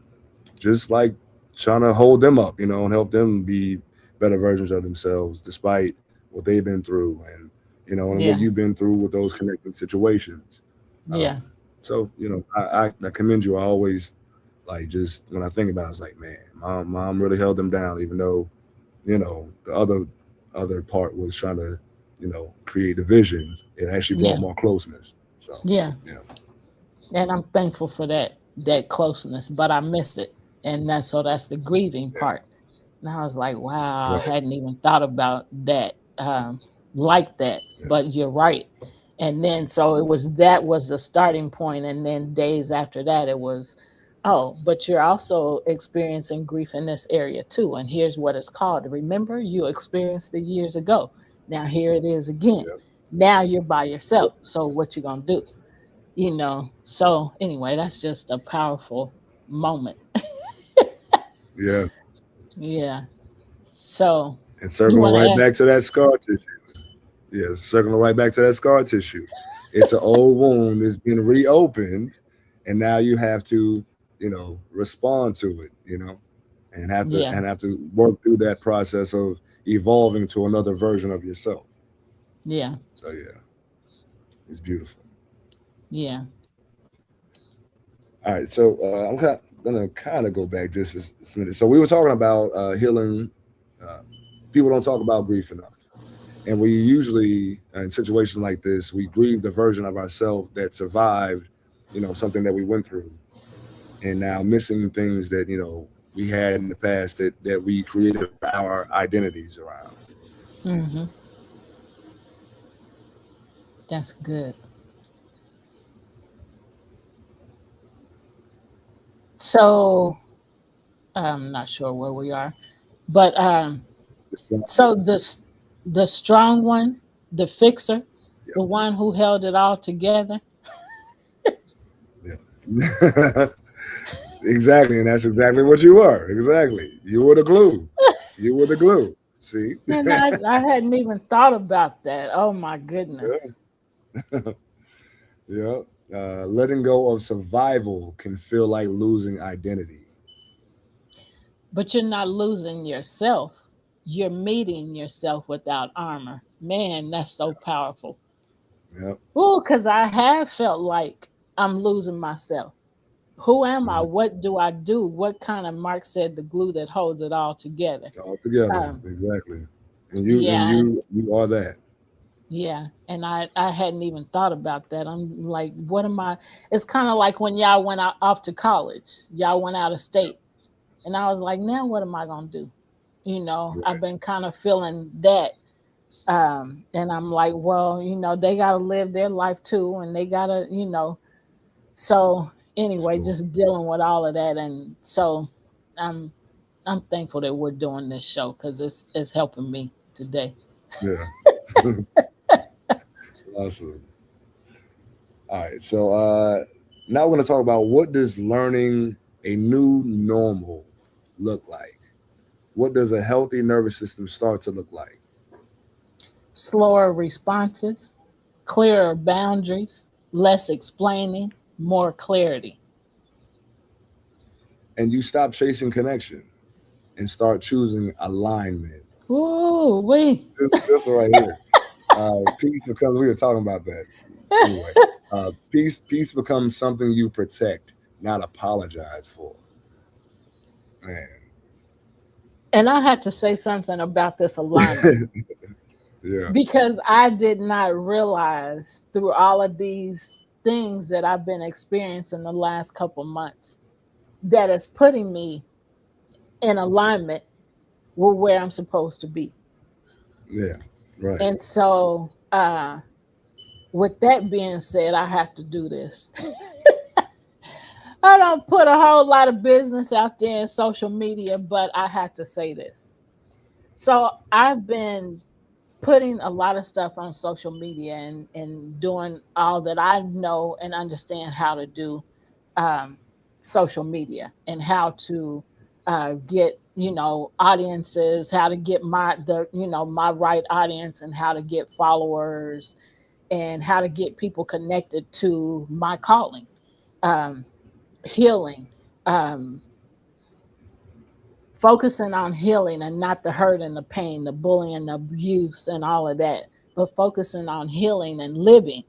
just like trying to hold them up, and help them be better versions of themselves despite what they've been through, and what Yeah. you've been through with those connecting situations. Um, Yeah. so I commend you. I always like, just when I think about it, it's like, man, mom really held them down, even though the other part was trying to create division. It actually brought Yeah. more closeness. So Yeah. yeah, And I'm thankful for that closeness, but I miss it. And that's the grieving yeah, part. And I was like, wow, I right, hadn't even thought about that like that. yeah, But you're right. And then so that was the starting point, and then days after that it was, oh, but you're also experiencing grief in this area too. And here's what it's called. Remember, you experienced it years ago. Now here it is again. yeah, Now you're by yep, yourself. So what you gonna do? So anyway, that's just a powerful moment. yeah. Yeah. So And you circling want to right ask? back to that scar tissue. Yeah, circling right back to that scar tissue. It's an old wound that's been reopened, and now you have to, respond to it, and have to Yeah. work through that process of evolving to another version of yourself. Yeah. So yeah, it's beautiful. Yeah. All right, so gonna kind of go back just a minute. So we were talking about healing. Uh, People don't talk about grief enough, and we usually, in situations like this, we grieve the version of ourselves that survived, something that we went through, and now missing things that we had in the past that we created our identities around. Hmm. That's good. So I'm not sure where we are, but It's not- so the strong one, the fixer, yeah, the one who held it all together. yeah. Exactly, and that's exactly what you were. Exactly, you were the glue. You were the glue. See. And I hadn't even thought about that. Oh my goodness. Yeah. Letting go of survival can feel like losing identity. But you're not losing yourself. You're meeting yourself without armor. Man, that's so powerful. Yep. Oh, because I have felt like I'm losing myself. Who am I? Mhm. What do I do? What kind of Mark said the glue that holds it all together? All together, Um, exactly. And you and yeah, you are that. yeah. And I hadn't even thought about that. I'm like, what am I? It's kind of like when y'all went out off to college. Y'all went out of state. And I was like, now what am I gonna do? I've Right. been kind of feeling that. And I'm like, well, they gotta live their life too, and they gotta, so anyway, So just dealing with all of that. And so I'm I'm thankful that we're doing this show because it's helping me today. yeah. Awesome. All right. So now we're gonna talk about, what does learning a new normal look like? What does a healthy nervous system start to look like? Slower responses, clearer boundaries, less explaining, more clarity. And you stop chasing connection and start choosing alignment. Ooh, we. This one right here. Peace becomes. We were talking about that anyway. Peace becomes something you protect, not apologize for. Man, And I had to say something about this alignment yeah, because I did not realize through all of these things that I've been experiencing the last couple months that it's putting me in alignment with where I'm supposed to be. yeah, right. And so, with that being said, I have to do this. I don't put a whole lot of business out there in social media, but I have to say this. So I've been putting a lot of stuff on social media and doing all that I know and understand how to do, um, social media, and how to get, audiences, how to get my right audience, and how to get followers, and how to get people connected to my calling, um, healing, um, focusing on healing and not the hurt and the pain, the bullying, the abuse, and all of that, but focusing on healing and living,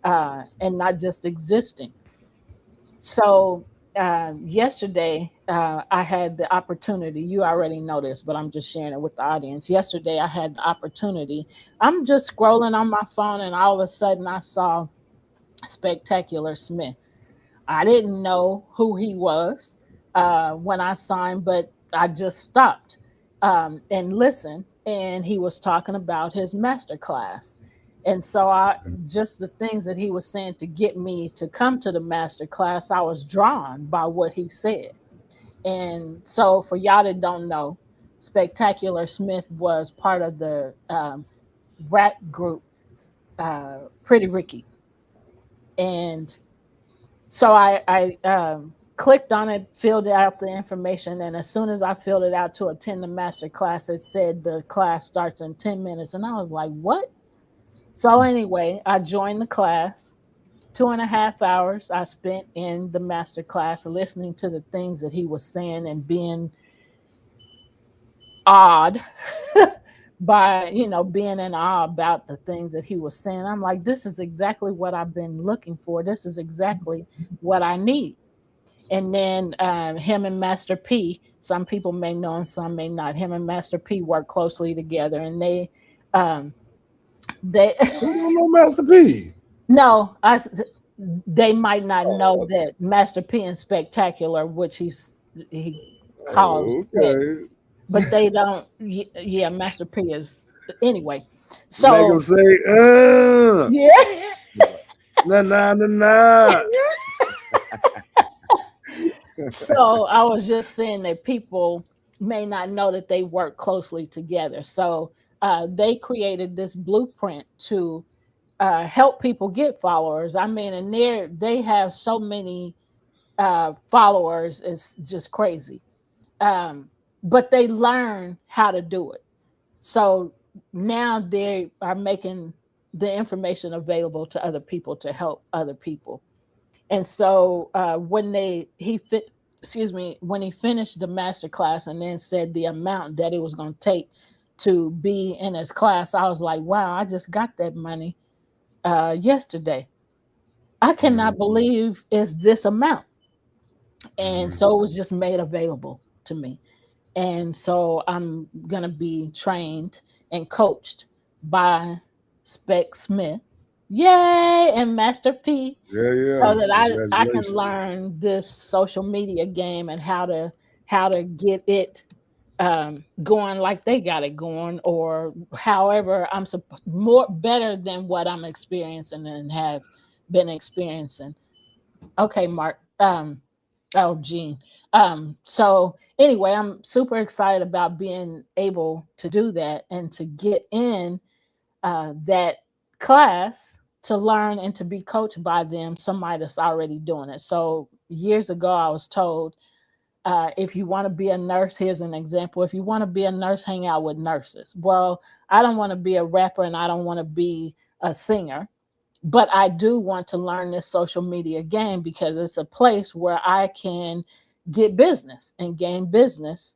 and not just existing. So, yesterday, I had the opportunity. You already know this, but I'm just sharing it with the audience. Yesterday, I had the opportunity. I'm just scrolling on my phone, and all of a sudden, I saw Spectacular Smith. I didn't know who he was when I saw him, but I just stopped and listened. And he was talking about his master class. And so I just the things that he was saying to get me to come to the master class, I was drawn by what he said. And so for y'all that don't know, Spectacular Smith was part of the rap group Pretty Ricky. And so I clicked on it, filled out the information, and as soon as I filled it out to attend the master class, it said the class starts in 10 minutes. And I was like, what? So anyway, I joined the class. 2.5 hours I spent in the master class listening to the things that he was saying and being awed by, being in awe about the things that he was saying. I'm like, this is exactly what I've been looking for. This is exactly what I need. And then him and Master P, some people may know and some may not. Him and Master P work closely together, and um, they Who don't know Master P? no, they might not know Oh, that Master P and Spectacular, which he calls Spec, okay. but they don't. Yeah, Master P is anyway. Make him So say, yeah. nah, nah, nah, nah. So I was just saying that people may not know that they work closely together. So they created this blueprint to help people get followers. I mean, and they have so many followers, it's just crazy. Um, but they learn how to do it. So now they are making the information available to other people to help other people. And so when they he fit excuse me, when he finished the master class and then said the amount that it was going to take to be in his class, I was like, wow, I just got that money yesterday. I cannot Mhm, believe it's this amount. And mhm. so it was just made available to me. And so I'm going to be trained and coached by Spec Smith. Yay! And Master P, Yeah, so yeah. that I can Congratulations. learn this social media game and how to get it going like they got it going, or however more better than what I'm experiencing and have been experiencing. Okay, Mark. Oh, Gene. So anyway, I'm super excited about being able to do that and to get in that class to learn and to be coached by them, somebody that's already doing it. So years ago, I was told, if you want to be a nurse, here's an example. If you want to be a nurse, hang out with nurses. Well, I don't want to be a rapper and I don't want to be a singer, but I do want to learn this social media game because it's a place where I can get business and gain business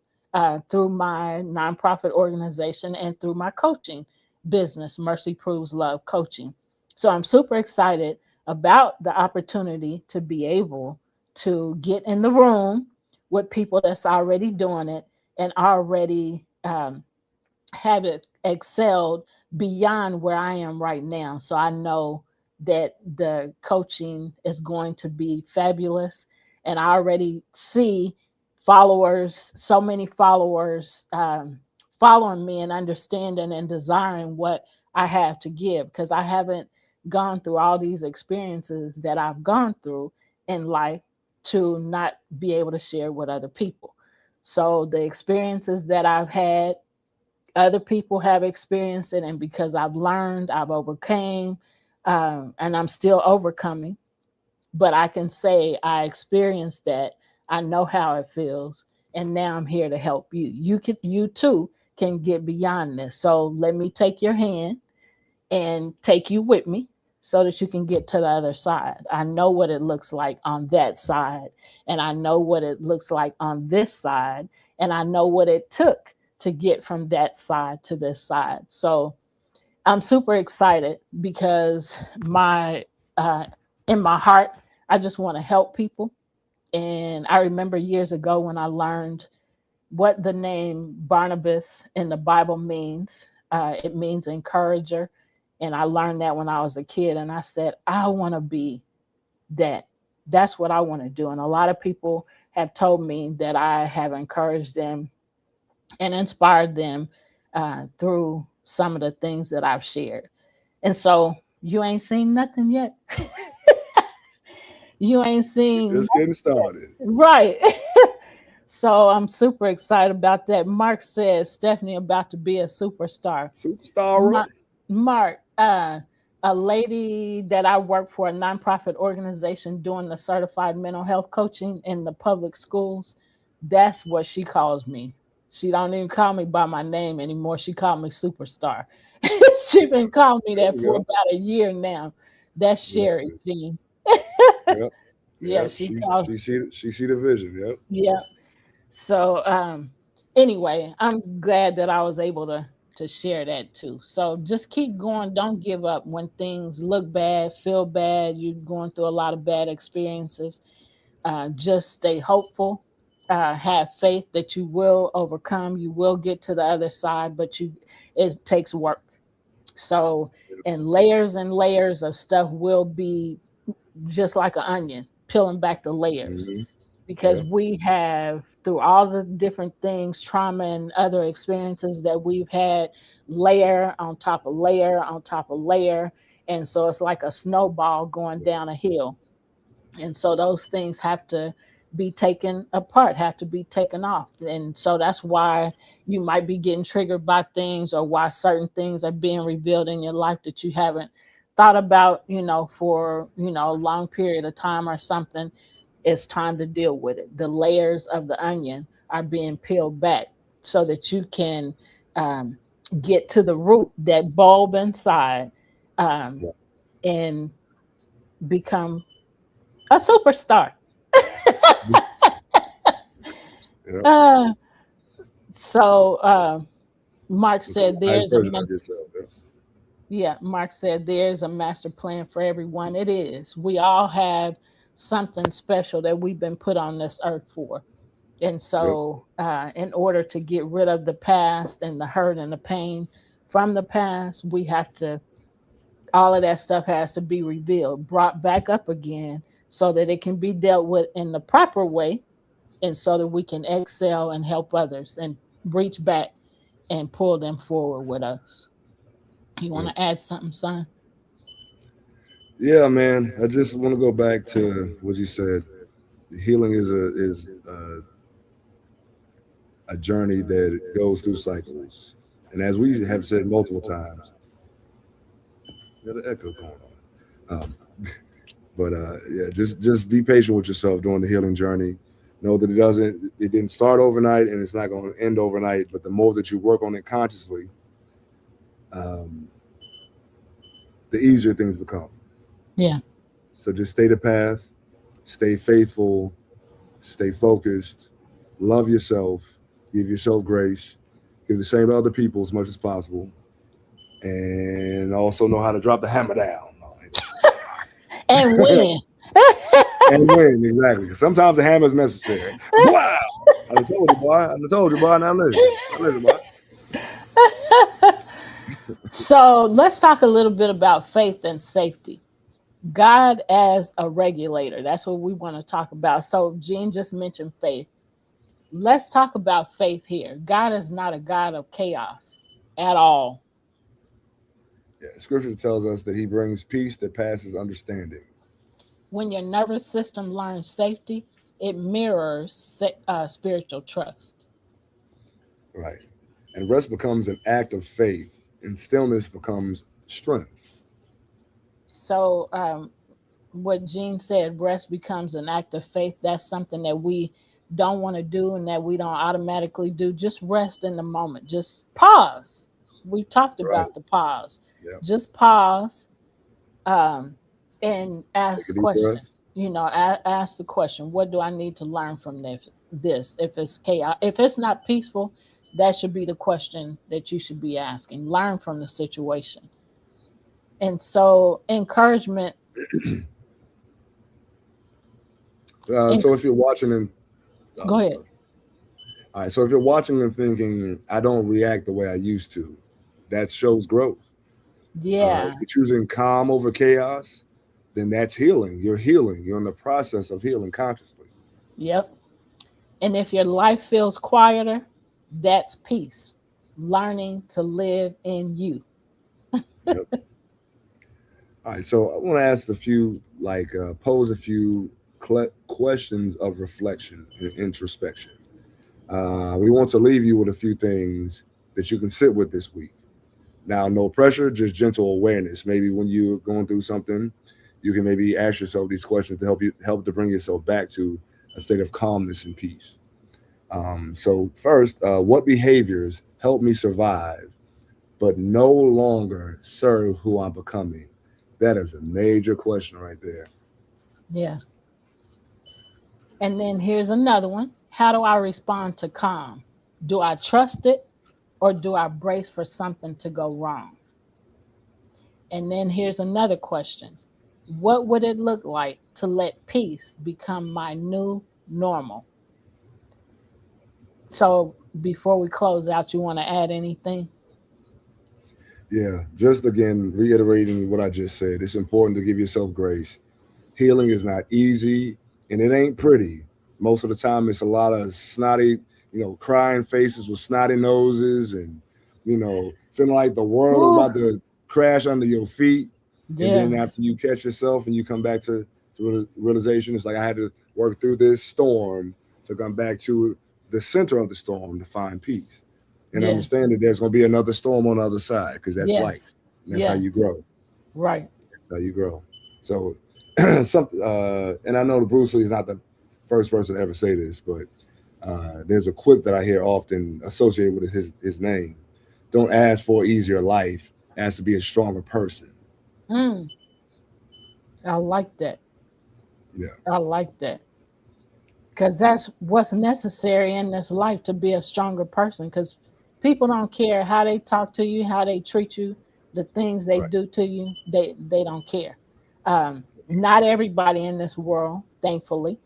through my nonprofit organization and through my coaching business, Mercy Proves Love Coaching. So I'm super excited about the opportunity to be able to get in the room with people that's already doing it and already have it excelled beyond where I am right now. So I know that the coaching is going to be fabulous. And I already see followers, so many followers following me and understanding and desiring what I have to give because I haven't gone through all these experiences that I've gone through in life to not be able to share with other people. So the experiences that I've had Other people have experienced it, and because I've learned, I've overcame, and I'm still overcoming. But I can say I experienced that. I know how it feels, and now I'm here to help you. You too can get beyond this. So let me take your hand and take you with me so that you can get to the other side. I know what it looks like on that side, and I know what it looks like on this side, and I know what it took to get from that side to this side. So I'm super excited because my uh, in my heart, I just want to help people. And I remember years ago when I learned what the name Barnabas in the Bible means. It means encourager. And I learned that when I was a kid. And I said, I want to be that. That's what I want to do. And a lot of people have told me that I have encouraged them and inspired them through some of the things that I've shared. And so you ain't seen nothing yet. You ain't We're seen just getting started. nothing. Right. So I'm super excited about that. Mark says Stephanie about to be a superstar. Superstar. Ma- Mark, a lady that I work for, a nonprofit organization doing the certified mental health coaching in the public schools. That's what she calls me. She don't even call me by my name anymore. She called me superstar. She been calling me There that we for go. about a year now. That's Love Sherry it. Jean. Yep. Yeah, Yep. she calls. She see the vision. Yep. Yeah. So anyway, I'm glad that I was able to share that too. So just keep going. Don't give up when things look bad, feel bad. You're going through a lot of bad experiences. Just stay hopeful. Have faith that you will overcome. You will get to the other side, but you it takes work. So and layers of stuff will be just like an onion, peeling back the layers Hmm. because Yep. we have through all the different things, trauma and other experiences that we've had, layer on top of layer on top of layer, and so it's like a snowball going down a hill. And so those things have to be taken apart, have to be taken off. And so that's why you might be getting triggered by things, or why certain things are being revealed in your life that you haven't thought about, for a long period of time or something. It's time to deal with it. The layers of the onion are being peeled back so that you can um, get to the root, that bulb inside, um, Yep. and become a superstar. Yep. uh, so Mark Become said the highest there's a version of yourself. Yep. yeah. Mark said there's a master plan for everyone. It is. We all have something special that we've been put on this earth for. And Yep. so, in order to get rid of the past and the hurt and the pain from the past, we have to, all of that stuff has to be revealed, brought back up again so that it can be dealt with in the proper way, and so that we can excel and help others and reach back and pull them forward with us. You want Yep. to add something, son? Yeah, man. I just want to go back to what you said. Healing is a journey that goes through cycles, and as we have said multiple times, got an echo going on. But yeah, just be patient with yourself during the healing journey. Know that it didn't start overnight, and it's not going to end overnight. But the more that you work on it consciously, um, the easier things become. Yeah. So just stay the path, stay faithful, stay focused, love yourself, give yourself grace, give the same to other people as much as possible, and also know how to drop the hammer down. And win. And win, exactly. 'Cause sometimes the hammer is necessary. Wow! I done told you, boy. I done told you, boy. Now listen. Now listen, boy. So let's talk a little bit about faith and safety. God as a regulator. That's what we want to talk about. So Gene just mentioned faith. Let's talk about faith here. God is not a God of chaos at all. Yeah, scripture tells us that he brings peace that passes understanding. When your nervous system learns safety, it mirrors spiritual trust. Right. and rest becomes an act of faith, and stillness becomes strength. So, what Gene said, rest becomes an act of faith. That's something that we don't want to do and that we don't automatically do. Just rest in the moment. Just pause. We talked Right. about the pause. Yeah. Just pause, um, and Take a ask deep breath. questions. Ask the question: what do I need to learn from this? If it's chaos, if it's not peaceful, that should be the question that you should be asking. Learn from the situation. And so, encouragement. So if you're watching and Go ahead. okay. All right, so if you're watching and thinking, I don't react the way I used to, that shows growth. If Yeah. you're choosing calm over chaos, then that's healing. You're healing. You're in the process of healing consciously. Yep. And if your life feels quieter, that's peace. Learning to live in you. Yep. All right, so I want to ask a few, pose a few questions of reflection and introspection. We want to leave you with a few things that you can sit with this week. Now, no pressure, just gentle awareness. Maybe when you're going through something, you can maybe ask yourself these questions to help to bring yourself back to a state of calmness and peace. So first, what behaviors help me survive, but no longer serve who I'm becoming? That is a major question right there. Yeah. And then here's another one. How do I respond to calm? Do I trust it or do I brace for something to go wrong? And then here's another question. What would it look like to let peace become my new normal? So before we close out, you want to add anything? Yeah, just again, reiterating what I just said, it's important to give yourself grace. Healing is not easy and it ain't pretty. Most of the time, it's a lot of snotty, crying faces with snotty noses and, feeling like the world is Woo. about to crash under your feet. And then Yes. after you catch yourself and you come back to realization, it's like I had to work through this storm to come back to the center of the storm to find peace and Yes. understand that there's going to be another storm on the other side because that's life. Yes. And that's how you Yes. grow. Right. That's how you grow. So, and I know that Bruce Lee is not the first person to ever say this, but there's a quip that I hear often associated with his name. Don't ask for an easier life, ask to be a stronger person. Mm, I like that. Yeah, I like that. Because that's what's necessary in this life to be a stronger person. Because people don't care how they talk to you, how they treat you, the things they right, do to you. They don't care. Not everybody in this world, thankfully,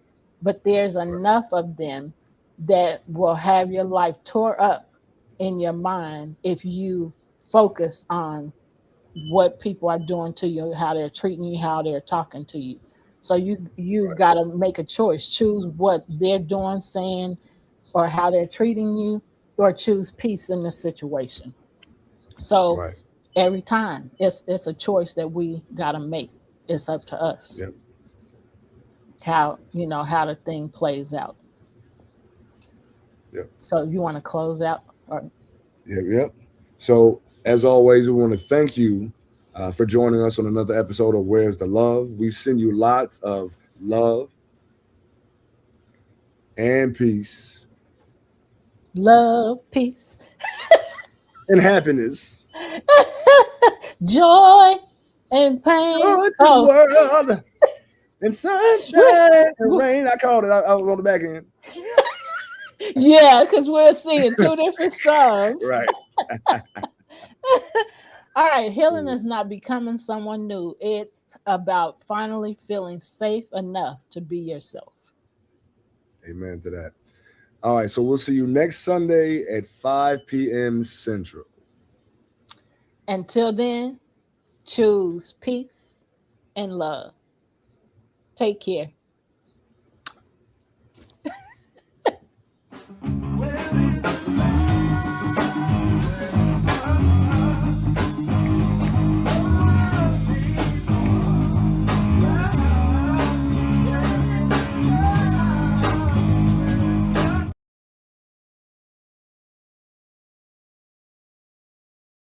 but there's right, enough of them that will have your life tore up in your mind if you focus on what people are doing to you, how they're treating you, how they're talking to you. So you right, got to make a choice. Choose what they're doing, saying, or how they're treating you, or choose peace in the situation. So right. every time it's a choice that we got to make. It's up to us Yep, how how the thing plays out. yep, So you want to close out or yep, yep. So, as always, we want to thank you for joining us on another episode of Where's the Love. We send you lots of love and peace love, peace, and happiness. joy, and pain. Joy to the Oh, world and we, sunshine and we, rain. I called it. I was on the back end. yeah, because we're singing two different songs. Right. All right, healing is not becoming someone new. It's about finally feeling safe enough to be yourself. Amen to that. All right. So we'll see you next Sunday at 5 p.m. Central. Until then, choose peace and love. Take care.